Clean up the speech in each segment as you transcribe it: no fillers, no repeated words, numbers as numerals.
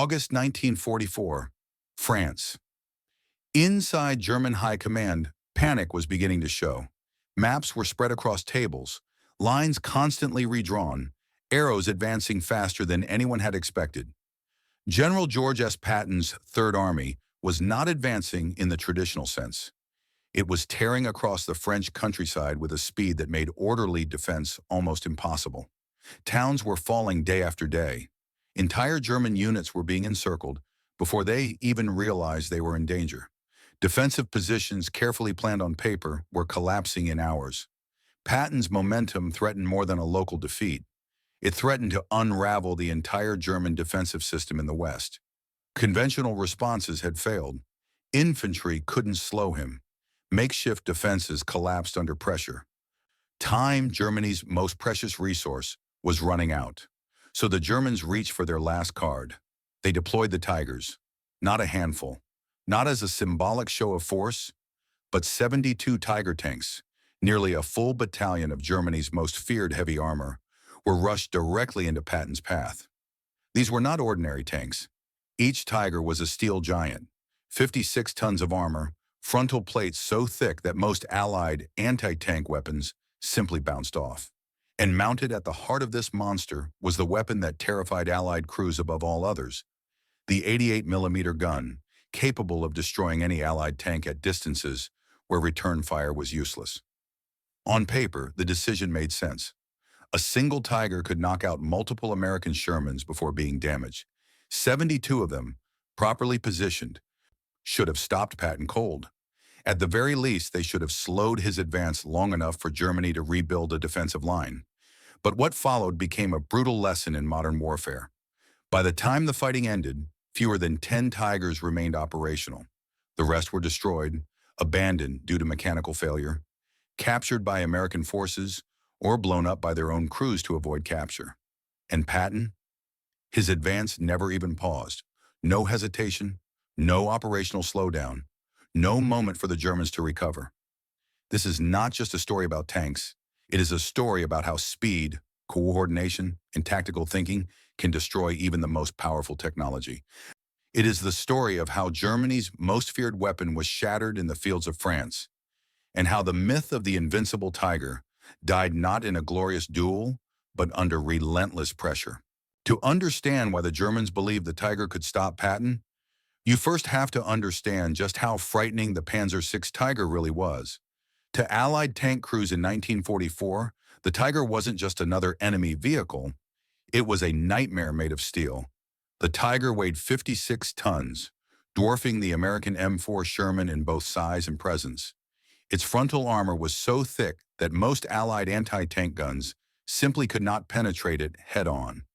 August 1944, France. Inside German high command, panic was beginning to show. Maps were spread across tables, lines constantly redrawn, arrows advancing faster than anyone had expected. General George S. Patton's Third Army was not advancing in the traditional sense. It was tearing across the French countryside with a speed that made orderly defense almost impossible. Towns were falling day after day. Entire German units were being encircled before they even realized they were in danger. Defensive positions carefully planned on paper were collapsing in hours. Patton's momentum threatened more than a local defeat. It threatened to unravel the entire German defensive system in the West. Conventional responses had failed. Infantry couldn't slow him. Makeshift defenses collapsed under pressure. Time, Germany's most precious resource, was running out. So the Germans reached for their last card. They deployed the Tigers, not a handful, not as a symbolic show of force, but 72 Tiger tanks, nearly a full battalion of Germany's most feared heavy armor, were rushed directly into Patton's path. These were not ordinary tanks. Each Tiger was a steel giant, 56 tons of armor, frontal plates so thick that most Allied anti-tank weapons simply bounced off. And mounted at the heart of this monster was the weapon that terrified Allied crews above all others, the 88mm gun, capable of destroying any Allied tank at distances where return fire was useless. On paper, the decision made sense. A single Tiger could knock out multiple American Shermans before being damaged. 72 of them, properly positioned, should have stopped Patton cold. At the very least, they should have slowed his advance long enough for Germany to rebuild a defensive line. But what followed became a brutal lesson in modern warfare. By the time the fighting ended, fewer than 10 Tigers remained operational. The rest were destroyed, abandoned due to mechanical failure, captured by American forces, or blown up by their own crews to avoid capture. And Patton? His advance never even paused. No hesitation, no operational slowdown, no moment for the Germans to recover. This is not just a story about tanks. It is a story about how speed, coordination, and tactical thinking can destroy even the most powerful technology. It is the story of how Germany's most feared weapon was shattered in the fields of France, and how the myth of the invincible Tiger died not in a glorious duel, but under relentless pressure. To understand why the Germans believed the Tiger could stop Patton, you first have to understand just how frightening the Panzer VI Tiger really was. To Allied tank crews in 1944, the Tiger wasn't just another enemy vehicle, it was a nightmare made of steel. The Tiger weighed 56 tons, dwarfing the American M4 Sherman in both size and presence. Its frontal armor was so thick that most Allied anti-tank guns simply could not penetrate it head-on.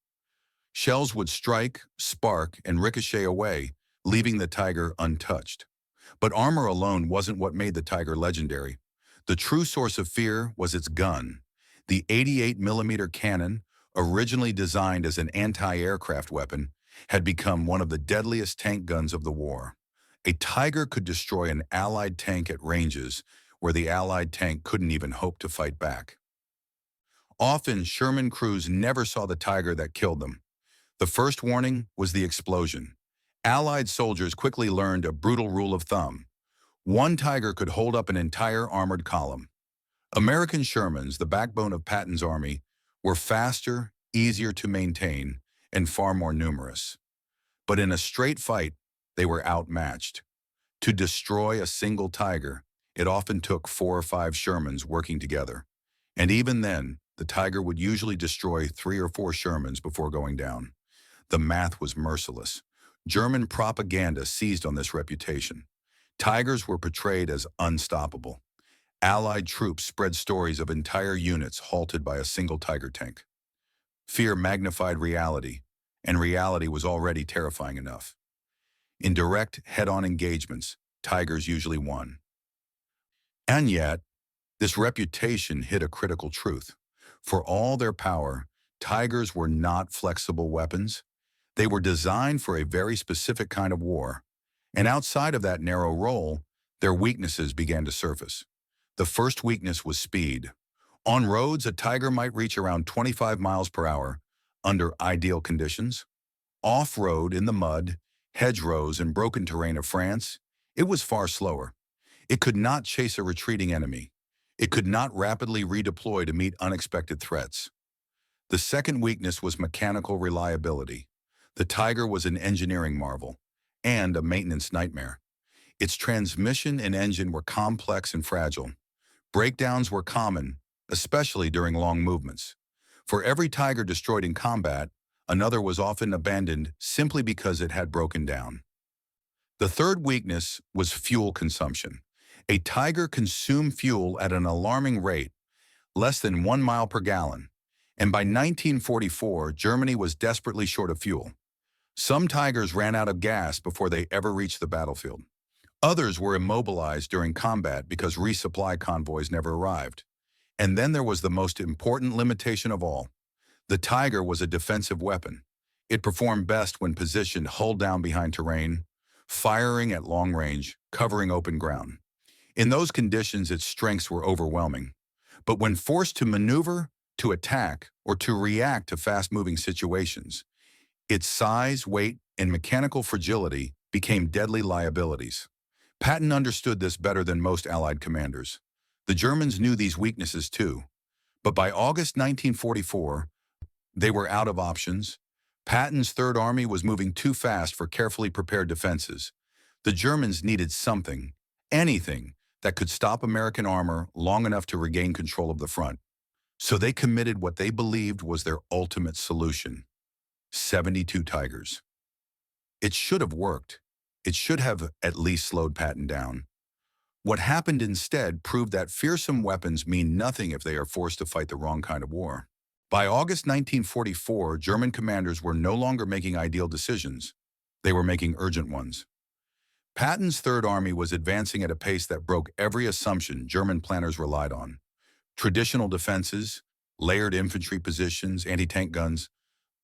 Shells would strike, spark, and ricochet away, leaving the Tiger untouched. But armor alone wasn't what made the Tiger legendary. The true source of fear was its gun. The 88mm cannon, originally designed as an anti-aircraft weapon, had become one of the deadliest tank guns of the war. A Tiger could destroy an Allied tank at ranges where the Allied tank couldn't even hope to fight back. Often, Sherman crews never saw the Tiger that killed them. The first warning was the explosion. Allied soldiers quickly learned a brutal rule of thumb. One Tiger could hold up an entire armored column. American Shermans, the backbone of Patton's army, were faster, easier to maintain, and far more numerous. But in a straight fight, they were outmatched. To destroy a single Tiger, it often took 4 or 5 Shermans working together. And even then, the Tiger would usually destroy 3 or 4 Shermans before going down. The math was merciless. German propaganda seized on this reputation. Tigers were portrayed as unstoppable. Allied troops spread stories of entire units halted by a single Tiger tank. Fear magnified reality, and reality was already terrifying enough. In direct, head-on engagements, Tigers usually won. And yet, this reputation hid a critical truth. For all their power, Tigers were not flexible weapons. They were designed for a very specific kind of war. And outside of that narrow role, their weaknesses began to surface. The first weakness was speed. On roads, a Tiger might reach around 25 miles per hour under ideal conditions. Off-road in the mud, hedgerows, and broken terrain of France, it was far slower. It could not chase a retreating enemy. It could not rapidly redeploy to meet unexpected threats. The second weakness was mechanical reliability. The Tiger was an engineering marvel and a maintenance nightmare. Its transmission and engine were complex and fragile. Breakdowns were common, especially during long movements. For every Tiger destroyed in combat, another was often abandoned simply because it had broken down. The third weakness was fuel consumption. A Tiger consumed fuel at an alarming rate, less than 1 mile per gallon, and by 1944, Germany was desperately short of fuel. Some Tigers ran out of gas before they ever reached the battlefield. Others were immobilized during combat because resupply convoys never arrived. And then there was the most important limitation of all. The Tiger was a defensive weapon. It performed best when positioned hull down behind terrain, firing at long range, covering open ground. In those conditions, its strengths were overwhelming. But when forced to maneuver, to attack, or to react to fast-moving situations, its size, weight, and mechanical fragility became deadly liabilities. Patton understood this better than most Allied commanders. The Germans knew these weaknesses too. But by August 1944, they were out of options. Patton's Third Army was moving too fast for carefully prepared defenses. The Germans needed something, anything, that could stop American armor long enough to regain control of the front. So they committed what they believed was their ultimate solution: 72 Tigers. It should have worked. It should have at least slowed Patton down. What happened instead proved that fearsome weapons mean nothing if they are forced to fight the wrong kind of war. By August 1944, German commanders were no longer making ideal decisions. They were making urgent ones. Patton's Third Army was advancing at a pace that broke every assumption German planners relied on. Traditional defenses, layered infantry positions, anti-tank guns,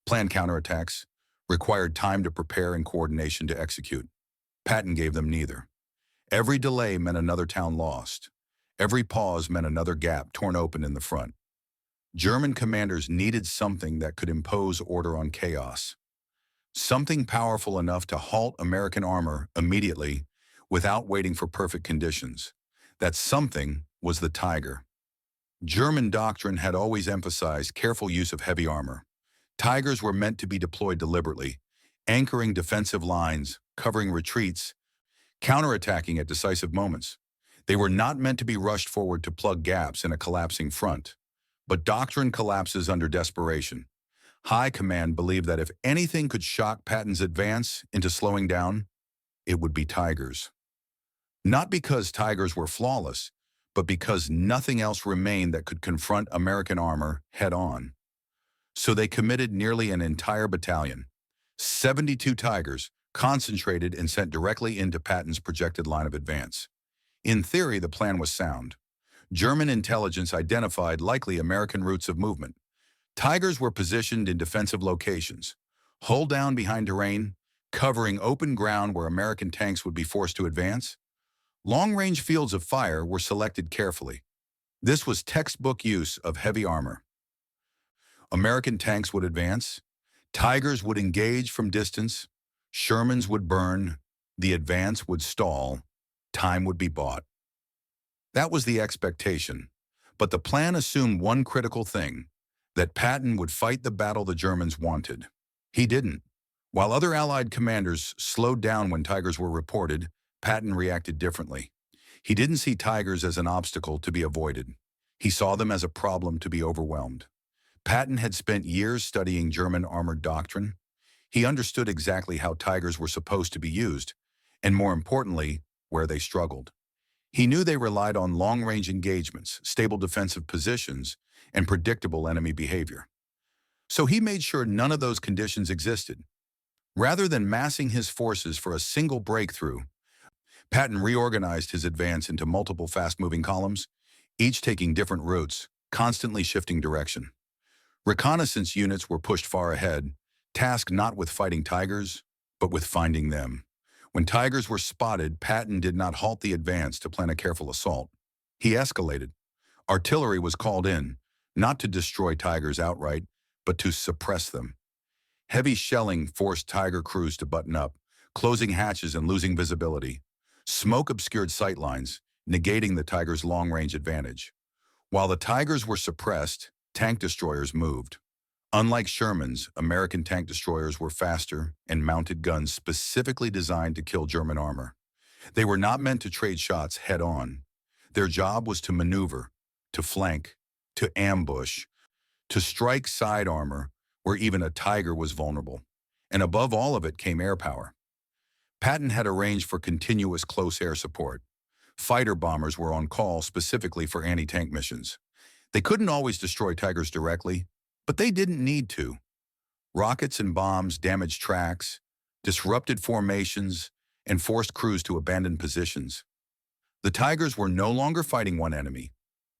planned counterattacks, required time to prepare and coordination to execute. Patton gave them neither. Every delay meant another town lost. Every pause meant another gap torn open in the front. German commanders needed something that could impose order on chaos. Something powerful enough to halt American armor immediately without waiting for perfect conditions. That something was the Tiger. German doctrine had always emphasized careful use of heavy armor. Tigers were meant to be deployed deliberately, anchoring defensive lines, covering retreats, counterattacking at decisive moments. They were not meant to be rushed forward to plug gaps in a collapsing front. But doctrine collapses under desperation. High command believed that if anything could shock Patton's advance into slowing down, it would be Tigers. Not because Tigers were flawless, but because nothing else remained that could confront American armor head-on. So they committed nearly an entire battalion, 72 Tigers, concentrated and sent directly into Patton's projected line of advance. In theory, the plan was sound. German intelligence identified likely American routes of movement. Tigers were positioned in defensive locations, hull down behind terrain, covering open ground where American tanks would be forced to advance. Long-range fields of fire were selected carefully. This was textbook use of heavy armor. American tanks would advance, Tigers would engage from distance, Shermans would burn, the advance would stall, time would be bought. That was the expectation, but the plan assumed one critical thing: that Patton would fight the battle the Germans wanted. He didn't. While other Allied commanders slowed down when Tigers were reported, Patton reacted differently. He didn't see Tigers as an obstacle to be avoided. He saw them as a problem to be overwhelmed. Patton had spent years studying German armored doctrine. He understood exactly how Tigers were supposed to be used, and more importantly, where they struggled. He knew they relied on long-range engagements, stable defensive positions, and predictable enemy behavior. So he made sure none of those conditions existed. Rather than massing his forces for a single breakthrough, Patton reorganized his advance into multiple fast-moving columns, each taking different routes, constantly shifting direction. Reconnaissance units were pushed far ahead, tasked not with fighting Tigers, but with finding them. When Tigers were spotted, Patton did not halt the advance to plan a careful assault. He escalated. Artillery was called in, not to destroy Tigers outright, but to suppress them. Heavy shelling forced Tiger crews to button up, closing hatches and losing visibility. Smoke obscured sightlines, negating the Tigers' long-range advantage. While the Tigers were suppressed, tank destroyers moved. Unlike Sherman's, American tank destroyers were faster and mounted guns specifically designed to kill German armor. They were not meant to trade shots head-on. Their job was to maneuver, to flank, to ambush, to strike side armor where even a Tiger was vulnerable. And above all of it came air power. Patton had arranged for continuous close air support. Fighter bombers were on call specifically for anti-tank missions. They couldn't always destroy Tigers directly, but they didn't need to. Rockets and bombs damaged tracks, disrupted formations, and forced crews to abandon positions. The Tigers were no longer fighting one enemy.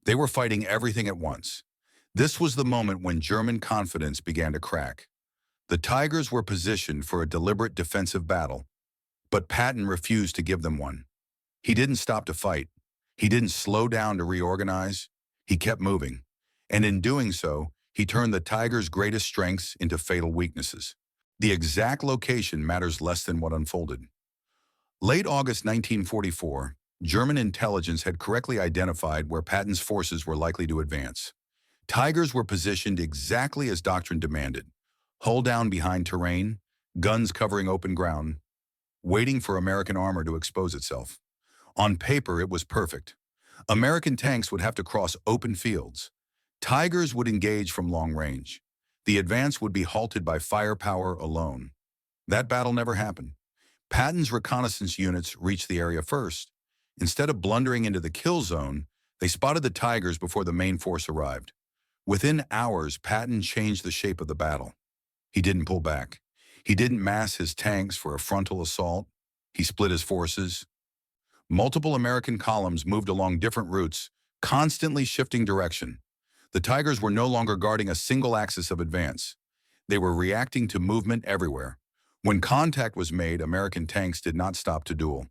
They were fighting everything at once. This was the moment when German confidence began to crack. The Tigers were positioned for a deliberate defensive battle, but Patton refused to give them one. He didn't stop to fight. He didn't slow down to reorganize. He kept moving. And in doing so, he turned the Tigers' greatest strengths into fatal weaknesses. The exact location matters less than what unfolded. Late August 1944, German intelligence had correctly identified where Patton's forces were likely to advance. Tigers were positioned exactly as doctrine demanded, hull down behind terrain, guns covering open ground, waiting for American armor to expose itself. On paper, it was perfect. American tanks would have to cross open fields. Tigers would engage from long range. The advance would be halted by firepower alone. That battle never happened. Patton's reconnaissance units reached the area first. Instead of blundering into the kill zone, they spotted the Tigers before the main force arrived. Within hours, Patton changed the shape of the battle. He didn't pull back. He didn't mass his tanks for a frontal assault. He split his forces. Multiple American columns moved along different routes, constantly shifting direction. The Tigers were no longer guarding a single axis of advance. They were reacting to movement everywhere. When contact was made, American tanks did not stop to duel.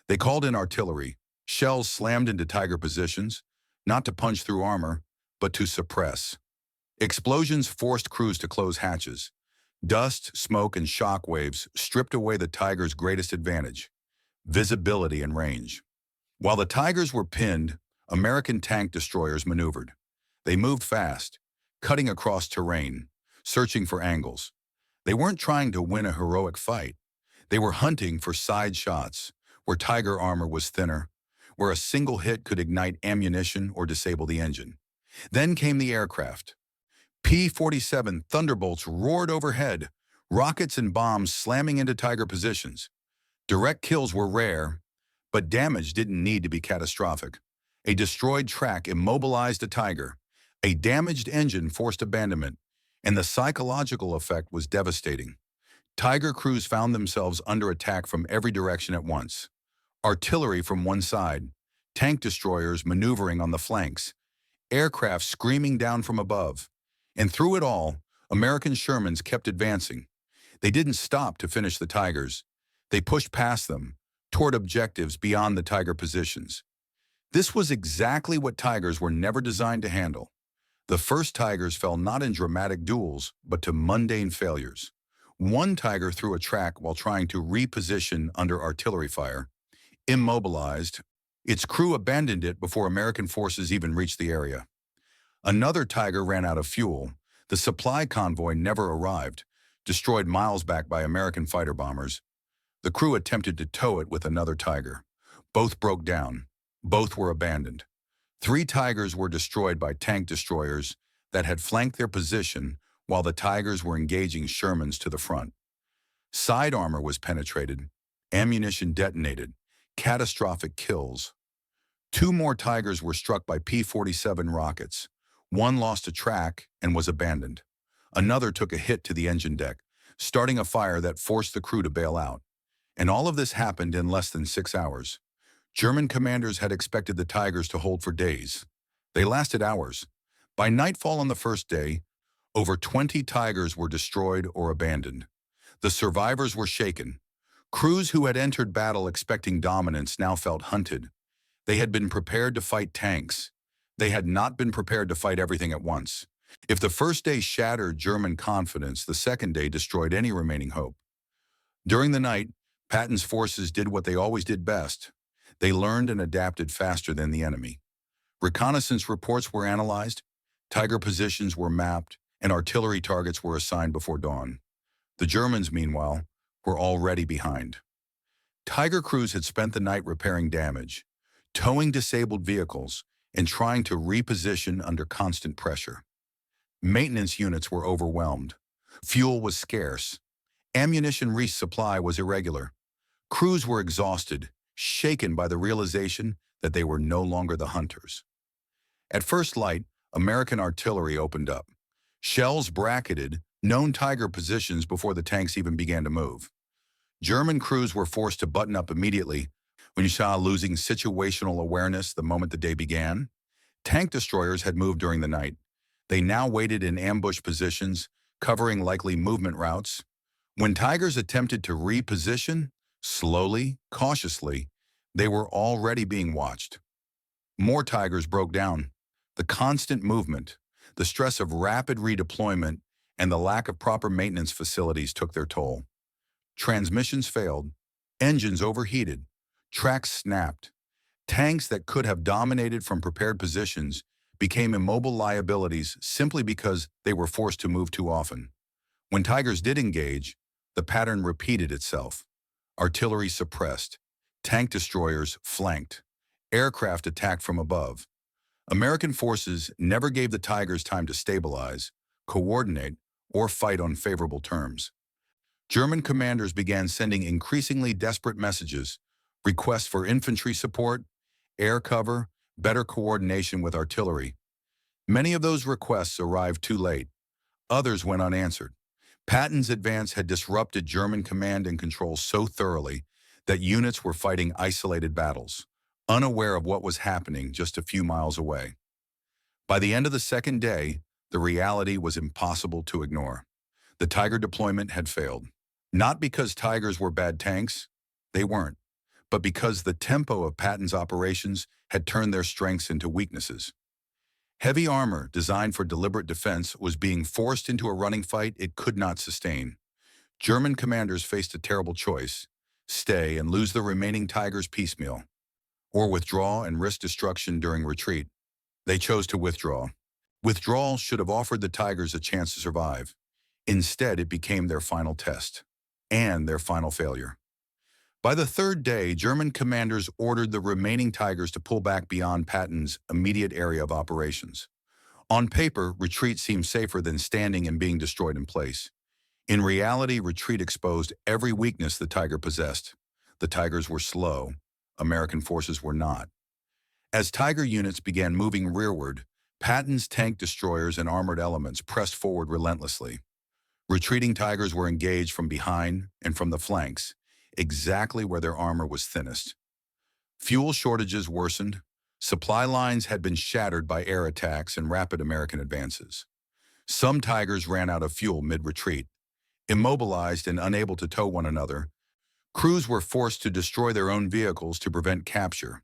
They called in artillery. Shells slammed into Tiger positions, not to punch through armor, but to suppress. Explosions forced crews to close hatches. Dust, smoke, and shock waves stripped away the Tigers' greatest advantage: visibility and range. While the Tigers were pinned, American tank destroyers maneuvered. They moved fast, cutting across terrain, searching for angles. They weren't trying to win a heroic fight. They were hunting for side shots, where Tiger armor was thinner, where a single hit could ignite ammunition or disable the engine. Then came the aircraft. P-47 Thunderbolts roared overhead, rockets and bombs slamming into Tiger positions. Direct kills were rare, but damage didn't need to be catastrophic. A destroyed track immobilized a Tiger. A damaged engine forced abandonment, and the psychological effect was devastating. Tiger crews found themselves under attack from every direction at once. Artillery from one side, tank destroyers maneuvering on the flanks, aircraft screaming down from above. And through it all, American Shermans kept advancing. They didn't stop to finish the Tigers. They pushed past them, toward objectives beyond the Tiger positions. This was exactly what Tigers were never designed to handle. The first Tigers fell not in dramatic duels, but to mundane failures. One Tiger threw a track while trying to reposition under artillery fire. Immobilized, its crew abandoned it before American forces even reached the area. Another Tiger ran out of fuel. The supply convoy never arrived, destroyed miles back by American fighter bombers. The crew attempted to tow it with another Tiger. Both broke down. Both were abandoned. 3 Tigers were destroyed by tank destroyers that had flanked their position while the Tigers were engaging Shermans to the front. Side armor was penetrated. Ammunition detonated. Catastrophic kills. 2 more Tigers were struck by P-47 rockets. One lost a track and was abandoned. Another took a hit to the engine deck, starting a fire that forced the crew to bail out. And all of this happened in less than 6 hours. German commanders had expected the Tigers to hold for days. They lasted hours. By nightfall on the first day, over 20 Tigers were destroyed or abandoned. The survivors were shaken. Crews who had entered battle expecting dominance now felt hunted. They had been prepared to fight tanks. They had not been prepared to fight everything at once. If the first day shattered German confidence, the second day destroyed any remaining hope. During the night, Patton's forces did what they always did best. They learned and adapted faster than the enemy. Reconnaissance reports were analyzed, Tiger positions were mapped, and artillery targets were assigned before dawn. The Germans, meanwhile, were already behind. Tiger crews had spent the night repairing damage, towing disabled vehicles, and trying to reposition under constant pressure. Maintenance units were overwhelmed. Fuel was scarce. Ammunition resupply was irregular. Crews were exhausted, shaken by the realization that they were no longer the hunters. At first light, American artillery opened up. Shells bracketed known Tiger positions before the tanks even began to move. German crews were forced to button up immediately when you saw losing situational awareness the moment the day began. Tank destroyers had moved during the night. They now waited in ambush positions, covering likely movement routes. When Tigers attempted to reposition, slowly, cautiously, they were already being watched. More Tigers broke down. The constant movement, the stress of rapid redeployment, and the lack of proper maintenance facilities took their toll. Transmissions failed, engines overheated, tracks snapped. Tanks that could have dominated from prepared positions became immobile liabilities simply because they were forced to move too often. When Tigers did engage, the pattern repeated itself. Artillery suppressed, tank destroyers flanked, aircraft attacked from above. American forces never gave the Tigers time to stabilize, coordinate, or fight on favorable terms. German commanders began sending increasingly desperate messages, requests for infantry support, air cover, better coordination with artillery. Many of those requests arrived too late. Others went unanswered. Patton's advance had disrupted German command and control so thoroughly that units were fighting isolated battles, unaware of what was happening just a few miles away. By the end of the second day, the reality was impossible to ignore. The Tiger deployment had failed. Not because Tigers were bad tanks, they weren't, but because the tempo of Patton's operations had turned their strengths into weaknesses. Heavy armor designed for deliberate defense was being forced into a running fight it could not sustain. German commanders faced a terrible choice: stay and lose the remaining Tigers piecemeal, or withdraw and risk destruction during retreat. They chose to withdraw. Withdrawal should have offered the Tigers a chance to survive. Instead, it became their final test, and their final failure. By the third day, German commanders ordered the remaining Tigers to pull back beyond Patton's immediate area of operations. On paper, retreat seemed safer than standing and being destroyed in place. In reality, retreat exposed every weakness the Tiger possessed. The Tigers were slow. American forces were not. As Tiger units began moving rearward, Patton's tank destroyers and armored elements pressed forward relentlessly. Retreating Tigers were engaged from behind and from the flanks, exactly where their armor was thinnest. Fuel shortages worsened. Supply lines had been shattered by air attacks and rapid American advances. Some Tigers ran out of fuel mid-retreat. Immobilized and unable to tow one another, crews were forced to destroy their own vehicles to prevent capture.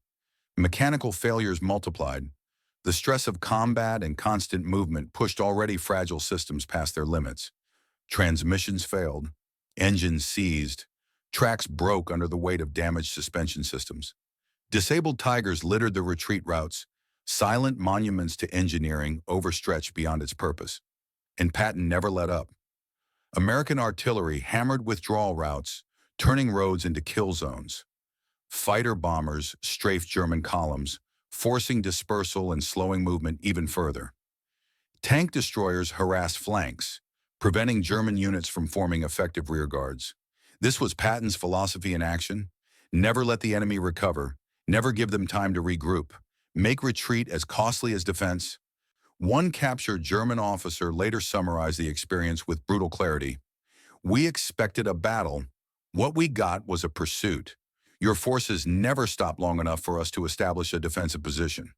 Mechanical failures multiplied. The stress of combat and constant movement pushed already fragile systems past their limits. Transmissions failed, engines seized, tracks broke under the weight of damaged suspension systems. Disabled Tigers littered the retreat routes, silent monuments to engineering overstretched beyond its purpose. And Patton never let up. American artillery hammered withdrawal routes, turning roads into kill zones. Fighter bombers strafed German columns, forcing dispersal and slowing movement even further. Tank destroyers harassed flanks, preventing German units from forming effective rearguards. This was Patton's philosophy in action: never let the enemy recover, never give them time to regroup, make retreat as costly as defense. One captured German officer later summarized the experience with brutal clarity. "We expected a battle. What we got was a pursuit. Your forces never stopped long enough for us to establish a defensive position."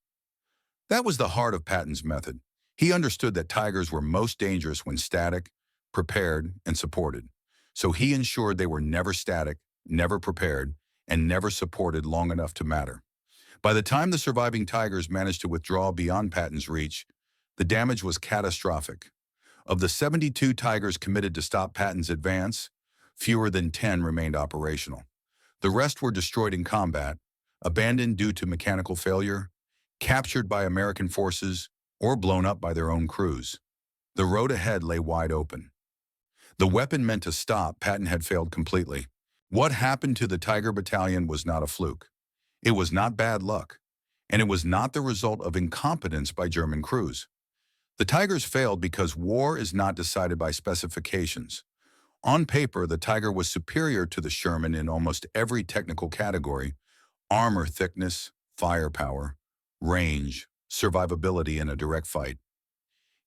That was the heart of Patton's method. He understood that Tigers were most dangerous when static, prepared, and supported. So he ensured they were never static, never prepared, and never supported long enough to matter. By the time the surviving Tigers managed to withdraw beyond Patton's reach, The damage was catastrophic. Of the 72 Tigers committed to stop Patton's advance, fewer than 10 remained operational. The rest were destroyed in combat, abandoned due to mechanical failure, captured by American forces, or blown up by their own crews. The road ahead lay wide open. The weapon meant to stop Patton had failed completely. What happened to the Tiger Battalion was not a fluke. It was not bad luck, and it was not the result of incompetence by German crews. The Tigers failed because war is not decided by specifications. On paper, the Tiger was superior to the Sherman in almost every technical category: armor thickness, firepower, range, survivability in a direct fight.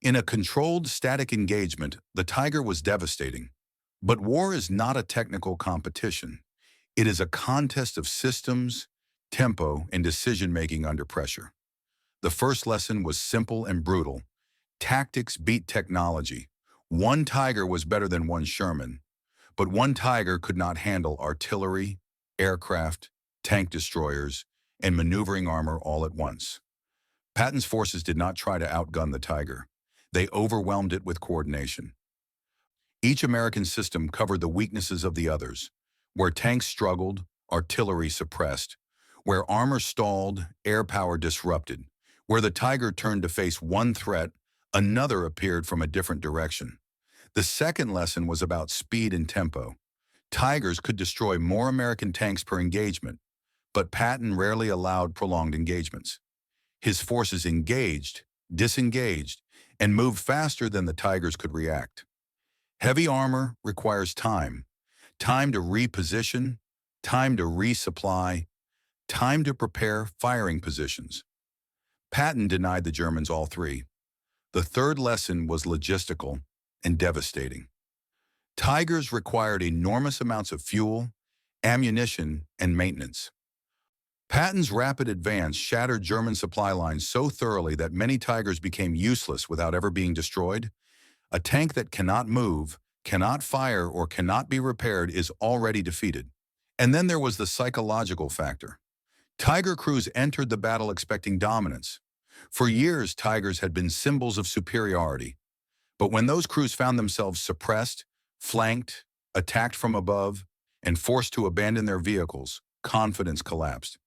In a controlled, static engagement, the Tiger was devastating. But war is not a technical competition. It is a contest of systems, tempo, and decision-making under pressure. The first lesson was simple and brutal. Tactics beat technology. One Tiger was better than one Sherman, but one Tiger could not handle artillery, aircraft, tank destroyers, and maneuvering armor all at once. Patton's forces did not try to outgun the Tiger. They overwhelmed it with coordination. Each American system covered the weaknesses of the others. Where tanks struggled, artillery suppressed. Where armor stalled, air power disrupted. Where the Tiger turned to face one threat, another appeared from a different direction. The second lesson was about speed and tempo. Tigers could destroy more American tanks per engagement, but Patton rarely allowed prolonged engagements. His forces engaged, disengaged, and moved faster than the Tigers could react. Heavy armor requires time. Time to reposition, time to resupply, time to prepare firing positions. Patton denied the Germans all three. The third lesson was logistical and devastating. Tigers required enormous amounts of fuel, ammunition, and maintenance. Patton's rapid advance shattered German supply lines so thoroughly that many Tigers became useless without ever being destroyed. A tank that cannot move, cannot fire, or cannot be repaired is already defeated. And then there was the psychological factor. Tiger crews entered the battle expecting dominance. For years, Tigers had been symbols of superiority. But when those crews found themselves suppressed, flanked, attacked from above, and forced to abandon their vehicles, confidence collapsed.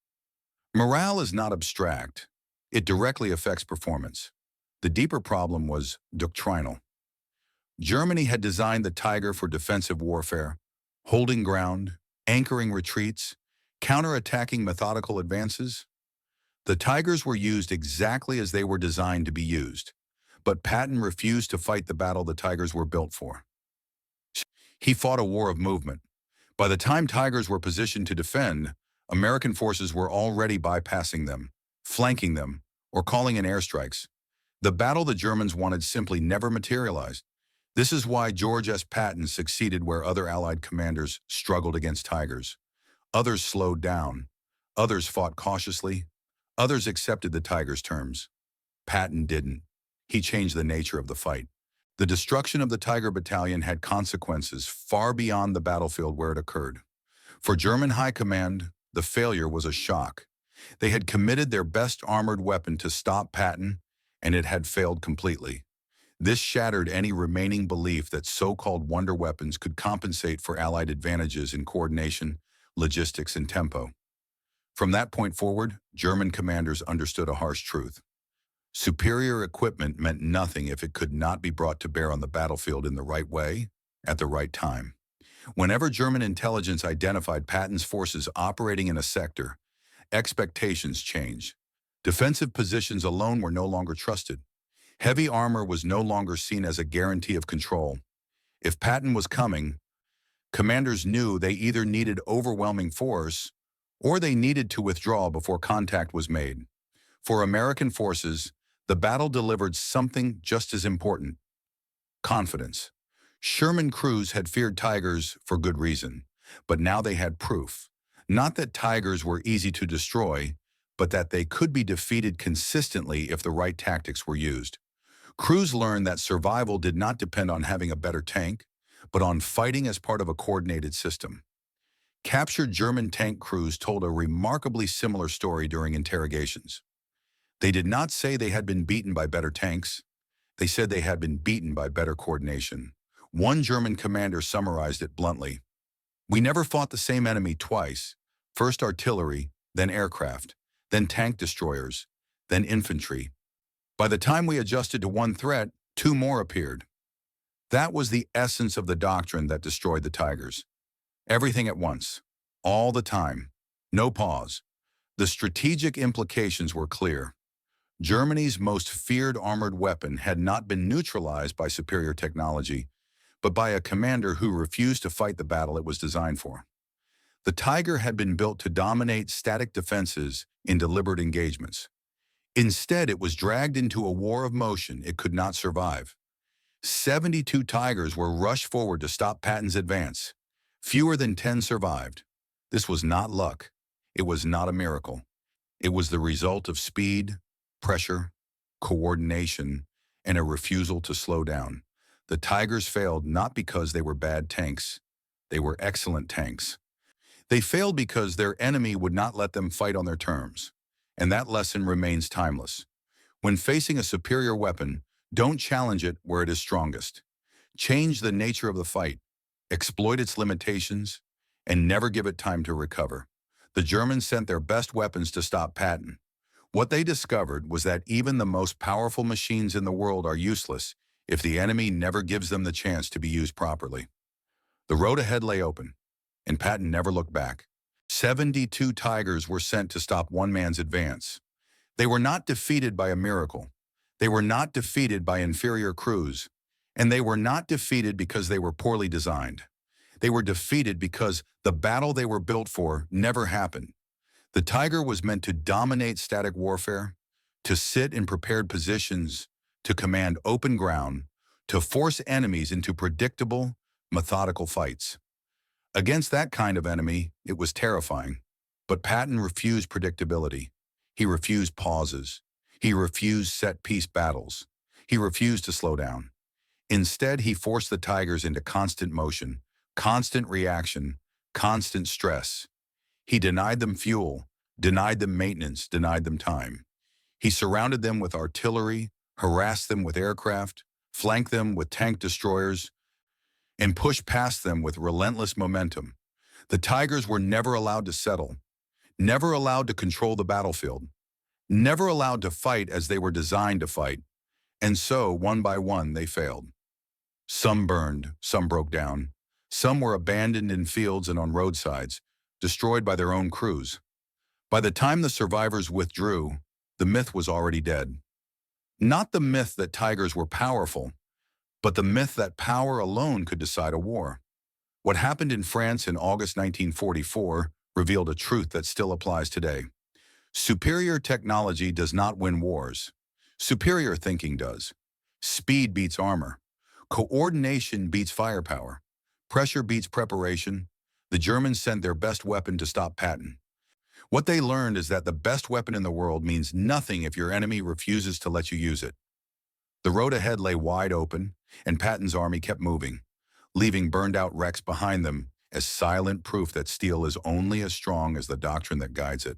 Morale is not abstract. It directly affects performance. The deeper problem was doctrinal. Germany had designed the Tiger for defensive warfare, holding ground, anchoring retreats, counterattacking methodical advances. The Tigers were used exactly as they were designed to be used, but Patton refused to fight the battle the Tigers were built for. He fought a war of movement. By the time Tigers were positioned to defend, American forces were already bypassing them, flanking them, or calling in airstrikes. The battle the Germans wanted simply never materialized. This is why George S. Patton succeeded where other Allied commanders struggled against Tigers. Others slowed down. Others fought cautiously. Others accepted the Tiger's terms. Patton didn't. He changed the nature of the fight. The destruction of the Tiger Battalion had consequences far beyond the battlefield where it occurred. For German High Command, the failure was a shock. They had committed their best armored weapon to stop Patton, and it had failed completely. This shattered any remaining belief that so-called wonder weapons could compensate for Allied advantages in coordination, logistics, and tempo. From that point forward, German commanders understood a harsh truth. Superior equipment meant nothing if it could not be brought to bear on the battlefield in the right way, at the right time. Whenever German intelligence identified Patton's forces operating in a sector, expectations changed. Defensive positions alone were no longer trusted. Heavy armor was no longer seen as a guarantee of control. If Patton was coming, commanders knew they either needed overwhelming force or they needed to withdraw before contact was made. For American forces, the battle delivered something just as important: confidence. Sherman crews had feared Tigers for good reason, but now they had proof. Not that Tigers were easy to destroy, but that they could be defeated consistently if the right tactics were used. Crews learned that survival did not depend on having a better tank, but on fighting as part of a coordinated system. Captured German tank crews told a remarkably similar story during interrogations. They did not say they had been beaten by better tanks. They said they had been beaten by better coordination. One German commander summarized it bluntly. "We never fought the same enemy twice. First artillery, then aircraft, then tank destroyers, then infantry. By the time we adjusted to one threat, two more appeared." That was the essence of the doctrine that destroyed the Tigers. Everything at once, all the time, no pause. The strategic implications were clear. Germany's most feared armored weapon had not been neutralized by superior technology, but by a commander who refused to fight the battle it was designed for. The Tiger had been built to dominate static defenses in deliberate engagements. Instead, it was dragged into a war of motion it could not survive. 72 Tigers were rushed forward to stop Patton's advance. Fewer than 10 survived. This was not luck. It was not a miracle. It was the result of speed, pressure, coordination, and a refusal to slow down. The Tigers failed not because they were bad tanks. They were excellent tanks. They failed because their enemy would not let them fight on their terms. And that lesson remains timeless. When facing a superior weapon, don't challenge it where it is strongest. Change the nature of the fight, exploit its limitations, and never give it time to recover. The Germans sent their best weapons to stop Patton. What they discovered was that even the most powerful machines in the world are useless if the enemy never gives them the chance to be used properly. The road ahead lay open, and Patton never looked back. 72 Tigers were sent to stop one man's advance. They were not defeated by a miracle. They were not defeated by inferior crews, and they were not defeated because they were poorly designed. They were defeated because the battle they were built for never happened. The Tiger was meant to dominate static warfare, to sit in prepared positions, to command open ground, to force enemies into predictable, methodical fights. Against that kind of enemy, it was terrifying. But Patton refused predictability. He refused pauses. He refused set-piece battles. He refused to slow down. Instead, he forced the Tigers into constant motion, constant reaction, constant stress. He denied them fuel, denied them maintenance, denied them time. He surrounded them with artillery, harassed them with aircraft, flanked them with tank destroyers, and pushed past them with relentless momentum. The Tigers were never allowed to settle, never allowed to control the battlefield, never allowed to fight as they were designed to fight, and so, one by one, they failed. Some burned, some broke down. Some were abandoned in fields and on roadsides, destroyed by their own crews. By the time the survivors withdrew, the myth was already dead. Not the myth that Tigers were powerful, but the myth that power alone could decide a war. What happened in France in August 1944 revealed a truth that still applies today. Superior technology does not win wars. Superior thinking does. Speed beats armor. Coordination beats firepower. Pressure beats preparation. The Germans sent their best weapon to stop Patton. What they learned is that the best weapon in the world means nothing if your enemy refuses to let you use it. The road ahead lay wide open, and Patton's army kept moving, leaving burned-out wrecks behind them as silent proof that steel is only as strong as the doctrine that guides it.